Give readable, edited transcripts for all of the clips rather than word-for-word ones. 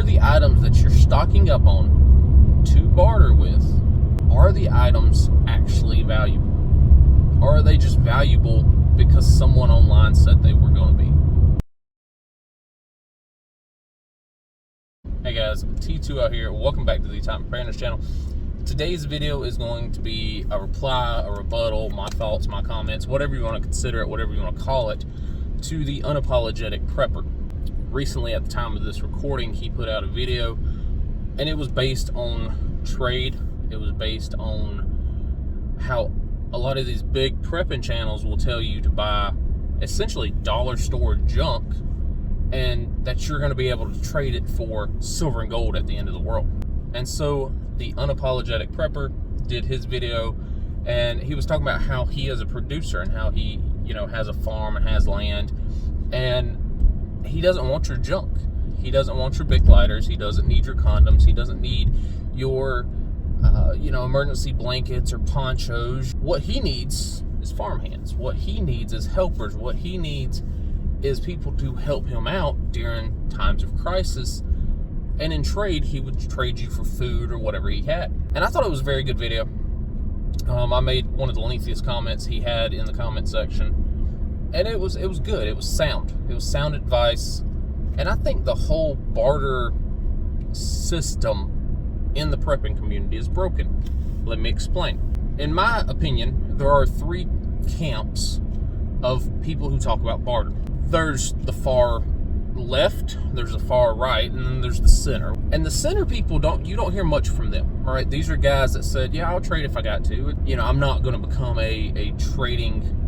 the items that you're stocking up on to barter with, are the items actually valuable? Or are they just valuable because someone online said they were going to be? Hey guys, T2 out here. Welcome back to the Time Preparedness channel. Today's video is going to be a reply, a rebuttal, my thoughts, my comments, whatever you want to consider it, whatever you want to call it, to the Unapologetic Prepper. Recently, at the time of this recording, he put out a video, and it was based on trade. It was based on how a lot of these big prepping channels will tell you to buy essentially dollar store junk, and that you're going to be able to trade it for silver and gold at the end of the world. And so the Unapologetic Prepper did his video, and he was talking about how he is a producer and how he, has a farm and has land, and he doesn't want your junk. He doesn't want your big lighters. He doesn't need your condoms. He doesn't need your, emergency blankets or ponchos. What he needs is farmhands. What he needs is helpers. What he needs is people to help him out during times of crisis. And in trade, he would trade you for food or whatever he had. And I thought it was a very good video. I made one of the lengthiest comments he had in the comment section. And it was good. It was sound. It was sound advice. And I think the whole barter system in the prepping community is broken. Let me explain. In my opinion, there are three camps of people who talk about barter. There's the far left, there's the far right, and then there's the center. And the center people, you don't hear much from them, right? These are guys that said, yeah, I'll trade if I got to. I'm not going to become a trading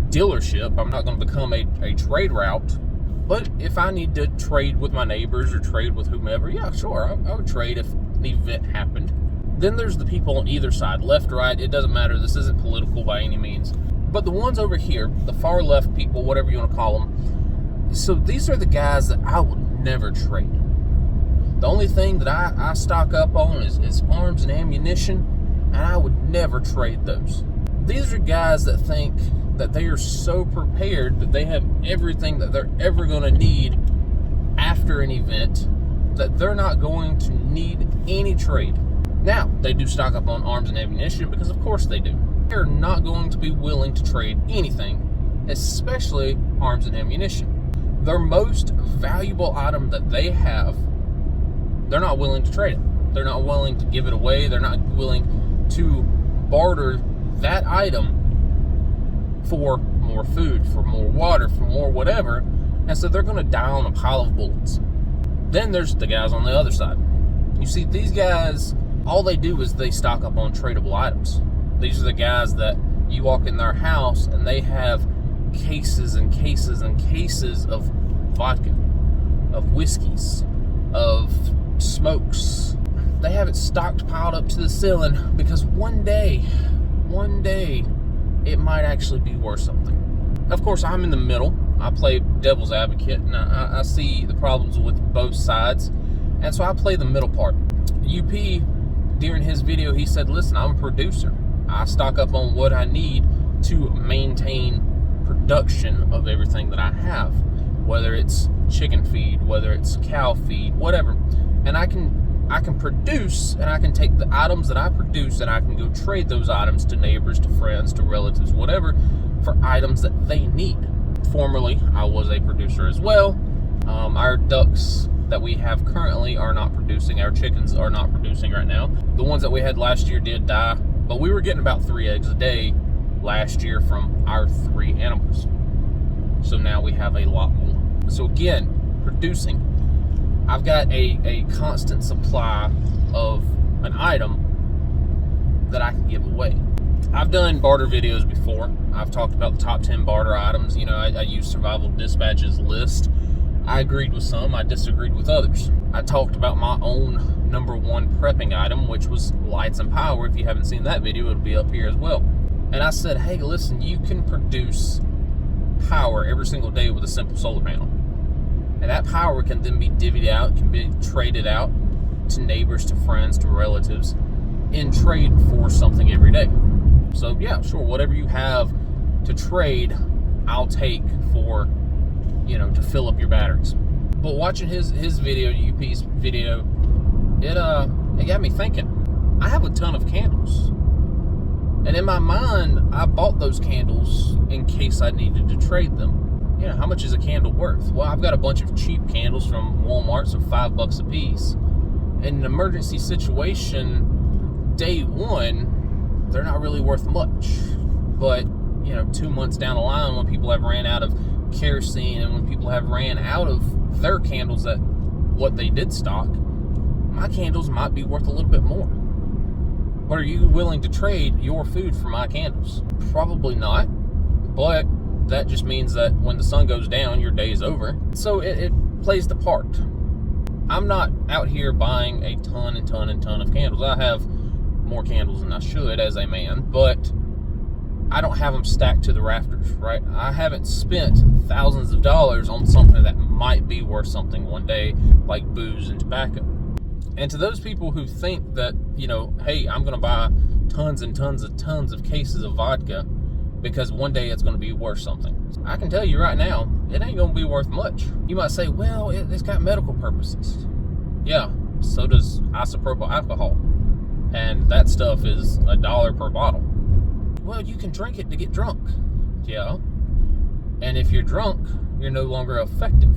dealership. I'm not going to become a trade route. But if I need to trade with my neighbors or trade with whomever, yeah, sure, I would trade if an event happened. Then there's the people on either side, left, right, it doesn't matter. This isn't political by any means. But the ones over here, the far left people, whatever you want to call them, so these are the guys that I would never trade. The only thing that I stock up on is arms and ammunition, and I would never trade those. These are guys that think that they are so prepared that they have everything that they're ever going to need after an event, that they're not going to need any trade. Now, they do stock up on arms and ammunition because of course they do. They're not going to be willing to trade anything, especially arms and ammunition. Their most valuable item that they have, they're not willing to trade it. They're not willing to give it away. They're not willing to barter that item for more food, for more water, for more whatever. And so they're going to die on a pile of bullets. Then there's the guys on the other side. You see, these guys, all they do is they stock up on tradable items. These are the guys that you walk in their house and they have cases and cases and cases of vodka, of whiskeys, of smokes. They have it stockpiled up to the ceiling because one day, it might actually be worth something. Of course, I'm in the middle. I play devil's advocate, and I see the problems with both sides, and so I play the middle part. UP, during his video, he said, listen, I'm a producer. I stock up on what I need to maintain production of everything that I have, whether it's chicken feed, whether it's cow feed, whatever. And I can produce, and I can take the items that I produce and I can go trade those items to neighbors, to friends, to relatives, whatever, for items that they need. Formerly, I was a producer as well. Our ducks that we have currently are not producing. Our chickens are not producing right now. The ones that we had last year did die, but we were getting about 3 eggs a day last year from our 3 animals. So now we have a lot more. So again, producing. I've got a constant supply of an item that I can give away. I've done barter videos before. I've talked about the top 10 barter items. I used Survival Dispatch's list. I agreed with some, I disagreed with others. I talked about my own #1 prepping item, which was lights and power. If you haven't seen that video, it'll be up here as well. And I said, hey, listen, you can produce power every single day with a simple solar panel. And that power can then be divvied out, can be traded out to neighbors, to friends, to relatives in trade for something every day. So yeah, sure, whatever you have to trade, I'll take for, to fill up your batteries. But watching his video, UP's video, it got me thinking. I have a ton of candles, and in my mind, I bought those candles in case I needed to trade them. You know, how much is a candle worth? Well, I've got a bunch of cheap candles from Walmart, so $5 a piece. In an emergency situation, day one, they're not really worth much. But, you know, 2 months down the line, when people have ran out of kerosene and when people have ran out of their candles at what they did stock, my candles might be worth a little bit more. But are you willing to trade your food for my candles? Probably not. But that just means that when the sun goes down, your day is over. So it plays the part. I'm not out here buying a ton of candles. I have more candles than I should as a man, but I don't have them stacked to the rafters, right? I haven't spent thousands of dollars on something that might be worth something one day, like booze and tobacco. And to those people who think that, you know, hey, I'm going to buy tons and tons of cases of vodka because one day it's going to be worth something, I can tell you right now, it ain't going to be worth much. You might say, well, it's got medical purposes. Yeah, so does isopropyl alcohol. And that stuff is $1 per bottle. Well, you can drink it to get drunk. Yeah. And if you're drunk, you're no longer effective.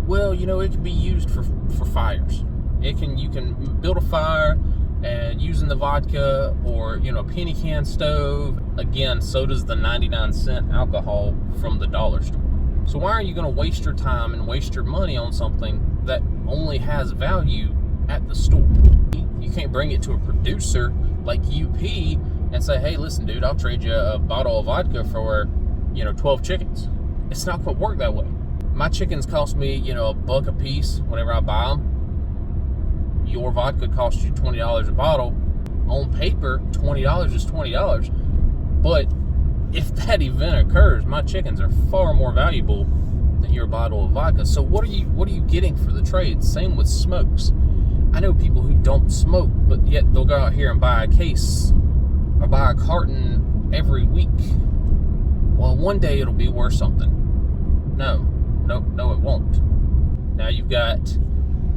Well, you know, it can be used for fires. You can build a fire and using the vodka or, you know, a penny can stove. Again, so does the 99-cent alcohol from the dollar store. So why are you going to waste your time and waste your money on something that only has value at the store? You can't bring it to a producer like UP and say, hey, listen, dude, I'll trade you a bottle of vodka for, you know, 12 chickens. It's not going to work that way. My chickens cost me, you know, $1 a piece whenever I buy them. Your vodka costs you $20 a bottle. On paper, $20 is $20. But if that event occurs, my chickens are far more valuable than your bottle of vodka. So what are you getting for the trade? Same with smokes. I know people who don't smoke, but yet they'll go out here and buy a case or buy a carton every week. Well, one day it'll be worth something. No, it won't. Now you've got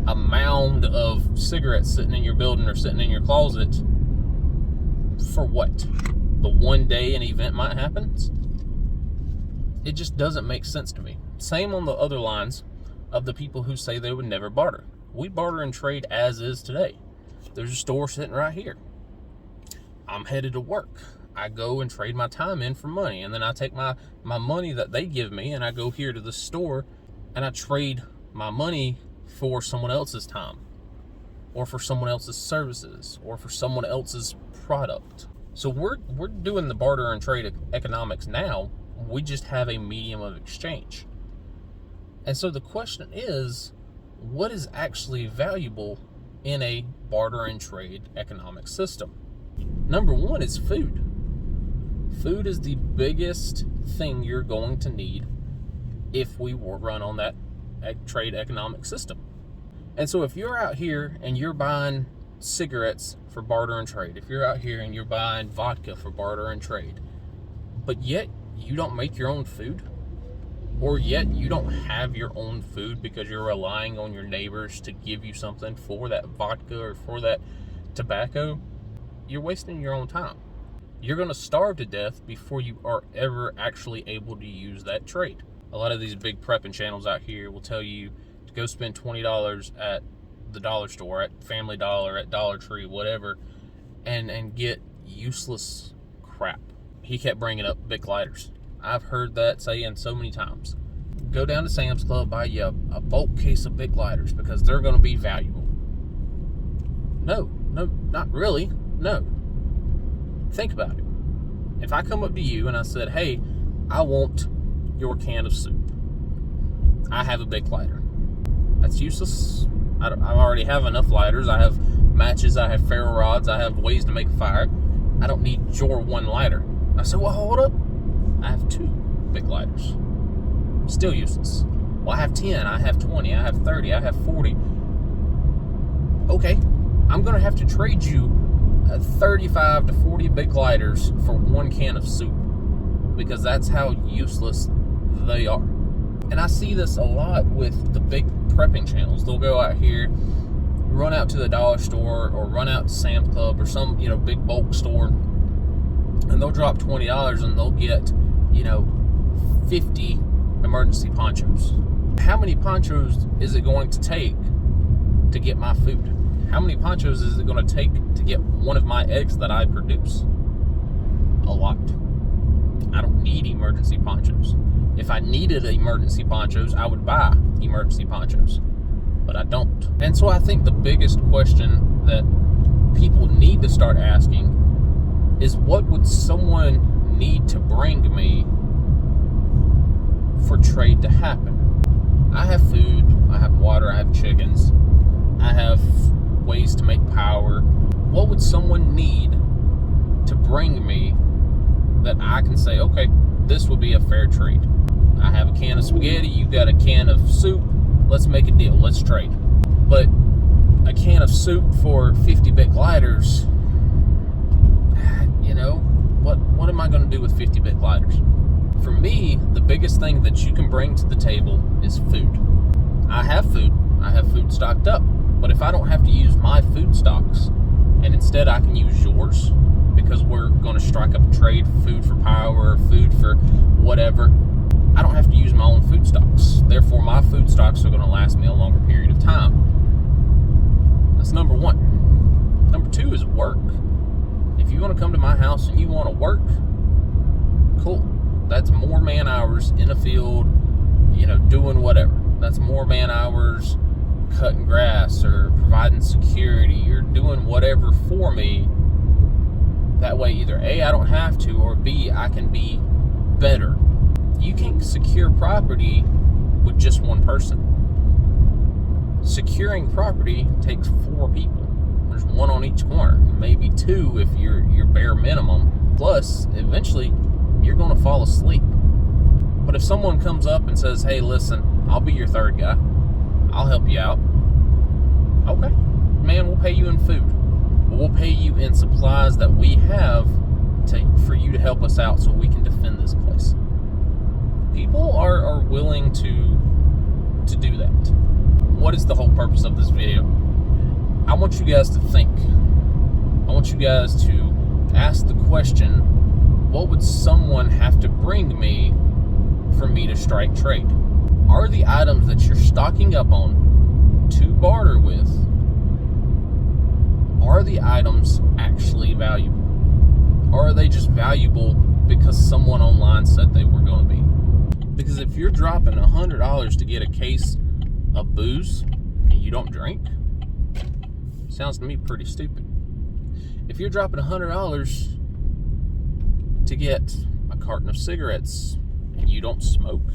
a mound of cigarettes sitting in your building or sitting in your closet for what? The one day an event might happen? It just doesn't make sense to me. Same on the other lines of the people who say they would never barter. We barter and trade as is today. There's a store sitting right here. I'm headed to work. I go and trade my time in for money, and then I take my money that they give me and I go here to the store and I trade my money for someone else's time or for someone else's services or for someone else's product. So we're doing the barter and trade economics now. We just have a medium of exchange. And so the question is, what is actually valuable in a barter and trade economic system? Number one is food. Food is the biggest thing you're going to need if we were run on that trade economic system. And so if you're out here and you're buying cigarettes for barter and trade, if you're out here and you're buying vodka for barter and trade, but yet you don't make your own food, or yet you don't have your own food because you're relying on your neighbors to give you something for that vodka or for that tobacco, you're wasting your own time. You're going to starve to death before you are ever actually able to use that trade. A lot of these big prepping channels out here will tell you to go spend $20 at the dollar store, at Family Dollar, at Dollar Tree, whatever, and get useless crap. He kept bringing up Bic lighters. I've heard that saying so many times. Go down to Sam's Club, buy you a bulk case of Bic lighters because they're going to be valuable. No, not really. No. Think about it. If I come up to you and I said, hey, I want your can of soup. I have a Bic lighter. That's useless. I already have enough lighters. I have matches. I have ferro rods. I have ways to make a fire. I don't need your one lighter. I said, well, hold up. I have 2 Bic lighters. Still useless. Well, I have 10. I have 20. I have 30. I have 40. Okay. I'm going to have to trade you 35 to 40 Bic lighters for 1 can of soup because that's how useless they are. And I see this a lot with the big prepping channels. They'll go out here, run out to the dollar store or run out to Sam's Club or some, big bulk store, and they'll drop $20 and they'll get, 50 emergency ponchos. How many ponchos is it going to take to get my food? How many ponchos is it going to take to get one of my eggs that I produce? A lot. I don't need emergency ponchos. If I needed emergency ponchos, I would buy emergency ponchos, but I don't. And so I think the biggest question that people need to start asking is, what would someone need to bring me for trade to happen? I have food, I have water, I have chickens, I have ways to make power. What would someone need to bring me that I can say, okay, this would be a fair trade? I have a can of spaghetti, you got a can of soup, let's make a deal, let's trade. But a can of soup for 50 bit gliders, what am I going to do with 50 bit gliders? For me, the biggest thing that you can bring to the table is food. I have food stocked up, but if I don't have to use my food stocks, and instead I can use yours, because we're going to strike up a trade, food for power, food for whatever, I don't have to use my own food stocks. Therefore, my food stocks are going to last me a longer period of time. That's number one. Number two is work. If you want to come to my house and you want to work, cool. That's more man hours in a field, doing whatever. That's more man hours cutting grass or providing security or doing whatever for me. That way, either A, I don't have to, or B, I can be better. You can't secure property with just one person. Securing property takes 4 people. There's one on each corner, maybe 2 if you're bare minimum. Plus, eventually, you're going to fall asleep. But if someone comes up and says, hey, listen, I'll be your third guy, I'll help you out. Okay, man, we'll pay you in food. We'll pay you in supplies that we have for you to help us out so we can defend this place. People are willing to do that. What is the whole purpose of this video? I want you guys to think. I want you guys to ask the question, what would someone have to bring me for me to strike trade? Are the items that you're stocking up on to barter with, are the items actually valuable? Or are they just valuable because someone online said they were going to be? Because if you're dropping $100 to get a case of booze and you don't drink, sounds to me pretty stupid. If you're dropping $100 to get a carton of cigarettes and you don't smoke,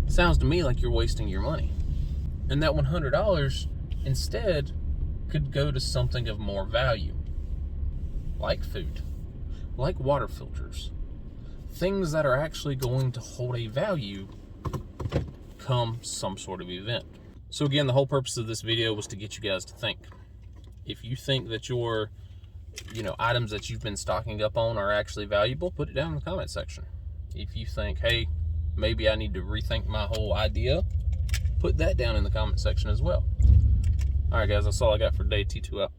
sounds to me like you're wasting your money. And that $100 instead could go to something of more value, like food, like water filters, things that are actually going to hold a value come some sort of event. So again, the whole purpose of this video was to get you guys to think. If you think that your items that you've been stocking up on are actually valuable, put it down in the comment section. If you think, hey, maybe I need to rethink my whole idea, put that down in the comment section as well. All right, guys, that's all I got for today. T2 out.